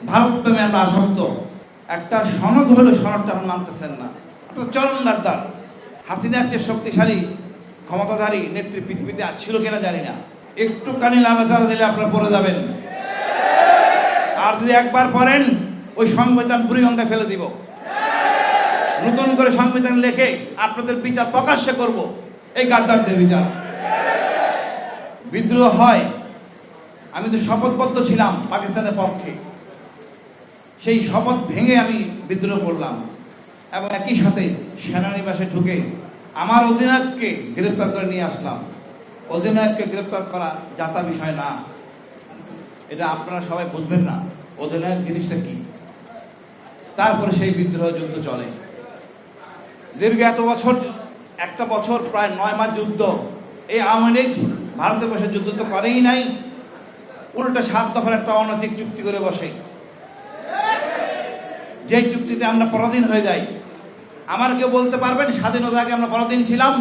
ভারত প্রেমে আমরা আসক্ত। একটা সনদ হলো, সনদটা এখন মানতেছেন না। আপনার চরম গাদ্দার। হাসিনার চেয়ে শক্তিশালী ক্ষমতাধারী নেত্রী পৃথিবীতে ছিল কিনা জানি না। একটুখানি লাগাতার দিলে আপনারা পড়ে যাবেন। আর যদি একবার পড়েন ওই সংবিধান বুড়িগঙ্গায় ফেলে দিব। নতুন করে সংবিধান লেখে আপনাদের বিচার প্রকাশ্যে করব, এই গাদ্দারদের বিচার। বিদ্রোহ হয়, আমি তো শপথবদ্ধ ছিলাম পাকিস্তানের পক্ষে, সেই শপথ ভেঙে আমি বিদ্রোহ করলাম এবং একই সাথে সেনানিবাসে ঢুকে আমার অধিনায়ককে গ্রেপ্তার করে নিয়ে আসলাম। অধিনায়ককে গ্রেপ্তার করা জাতা বিষয় না, এটা আপনারা সবাই বুঝবেন না অধিনায়ক জিনিসটা কি। তারপরে সেই বিদ্রোহ যুদ্ধ চলে দীর্ঘ এত বছর, একটা বছর প্রায় 9 মাস যুদ্ধ। এই আওয়ামী লীগ ভারতে বসে যুদ্ধ তো করেই নাই, উল্টা 7 দফার একটা অনৈতিক চুক্তি করে বসে, যেই চুক্তিতে আমরা পরাধীন হয়ে যাই। আমার কেউ বলতে পারবেন স্বাধীনতার আগে আমরা পরাধীন ছিলাম?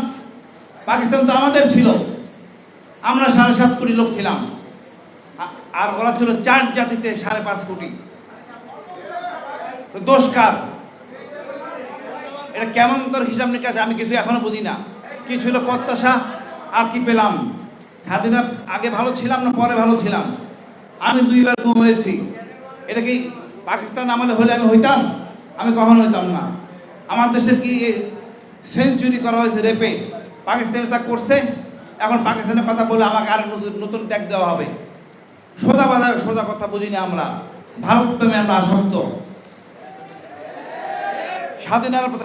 পাকিস্তান তো আমাদের ছিল, আমরা 7.5 কোটি লোক ছিলাম, আর ওরা ছিল 4 জাতিতে 5.5 কোটি। তো দোষ কার? এটা কেমন তোর হিসাব নিকাশ আমি কিছু এখনো বুঝি না। কি ছিল প্রত্যাশা আর কি পেলাম? স্বাধীনতা আগে ভালো ছিলাম না পরে ভালো ছিলাম? আমি 2 বার গুম হয়েছি। এটা কি পাকিস্তান আমলে হলে আমি হইতাম? আমি কখনো হইতাম না। আমার দেশের কি সেঞ্চুরি করা হয়েছে রেপে, পাকিস্তানে তা করছে। এখন পাকিস্তানের কথা বলে আমাকে আর নতুন ট্যাগ দেওয়া হবে। সোজা কথা বুঝি না আমরা। ভারত প্রেমে আমরা আসক্ত।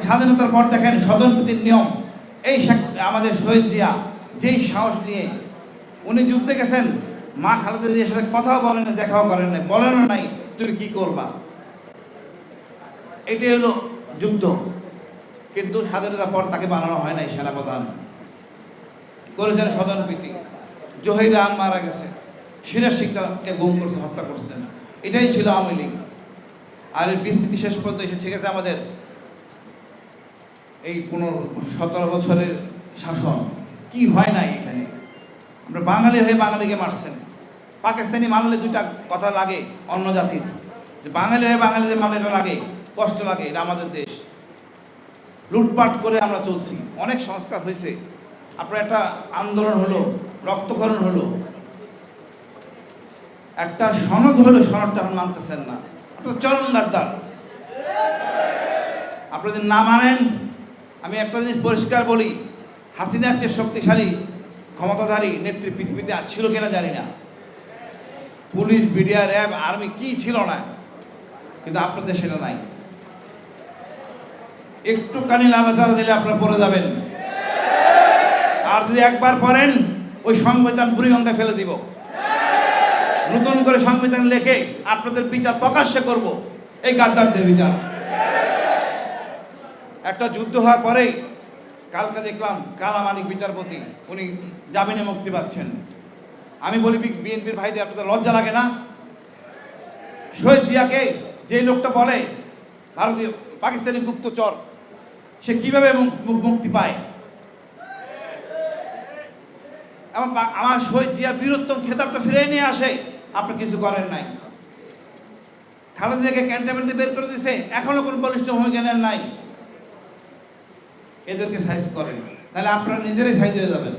স্বাধীনতার পর দেখেন স্বজনপ্রীতির নিয়ম। এই আমাদের শহীদ জিয়া যেই সাহস নিয়ে উনি যুদ্ধে গেছেন, মা খালেদা জিয়ার সাথে কথাও বলেন না, দেখাও করেন না, বলেন নাই তুমি কি করবা। এটাই হলো যুদ্ধ। কিন্তু স্বাধীনতার পর তাকে বানানো হয় নাই সেনাপ্রধান, করেছেন স্বজনপ্রীতি। জহির মারা গেছে, সিরাজ সিকদারকে গুম করছে, হত্যা করছেন। এটাই ছিল আওয়ামী লীগ। আর এর বিস্তৃতি শেষ পর্যন্ত এসে ঠিক আছে আমাদের এই 17 বছরের শাসন কি হয় নাই এখানে। আমরা বাঙালি হয়ে বাঙালিকে মারছেন। পাকিস্তানি মানলে 2টা কথা লাগে অন্য জাতির, যে বাঙালি হয়ে বাঙালিদের মানলে এটা লাগে, কষ্ট লাগে। এটা আমাদের দেশ, লুটপাট করে আমরা চলছি। অনেক সংস্কার হয়েছে, আপনার একটা আন্দোলন হলো, রক্তক্ষরণ হলো, একটা সনদ হলো, সনদটা এখন মানতেছেন না। আপনার চরম গাদ্দার। আপনারা যদি না মানেন, আমি একটা জিনিস পরিষ্কার বলি, হাসিনার চেয়ে শক্তিশালী ক্ষমতাধারী নেত্রী পৃথিবীতে ছিল কিনা জানি না। পুলিশ, বিডিআর, র্যাব, আর্মি কি ছিল না, কিন্তু আপনাদের সেটা নাই। একটুখানি লাগাতার দিলে আপনারা পড়ে যাবেন। আর যদি একবার পড়েন ওই সংবিধান বুড়িগঙ্গায় ফেলে দিব। নতুন করে সংবিধান লেখে আপনাদের বিচার প্রকাশ্যে করব, এই গাদ্দারদের বিচার। একটা যুদ্ধ হওয়ার পরে কালকে দেখলাম কালামানিক বিচারপতি, উনি জামিনে মুক্তি পাচ্ছেন। আমি বলি বিএনপির ভাইদের, আপনাদের লজ্জা লাগে না? শহীদ জিয়াকে যে লোকটা বলে ভারতীয় পাকিস্তানি গুপ্তচর, সে কিভাবে মুক্তি পায়? এবং আমার শহীদ জিয়ার বীরত্তম খেতাবটা ফিরে নিয়ে আসে, আপনি কিছু করেন নাই। খালেদা জিয়াকে ক্যান্টনমেন্টে বের করে দিয়েছে, এখনো কোনো বলিষ্ঠ ভূমিকা নেন নাই। এদেরকে সাইজ করেন, তাহলে আপনারা নিজেরাই সাইজ হয়ে যাবেন।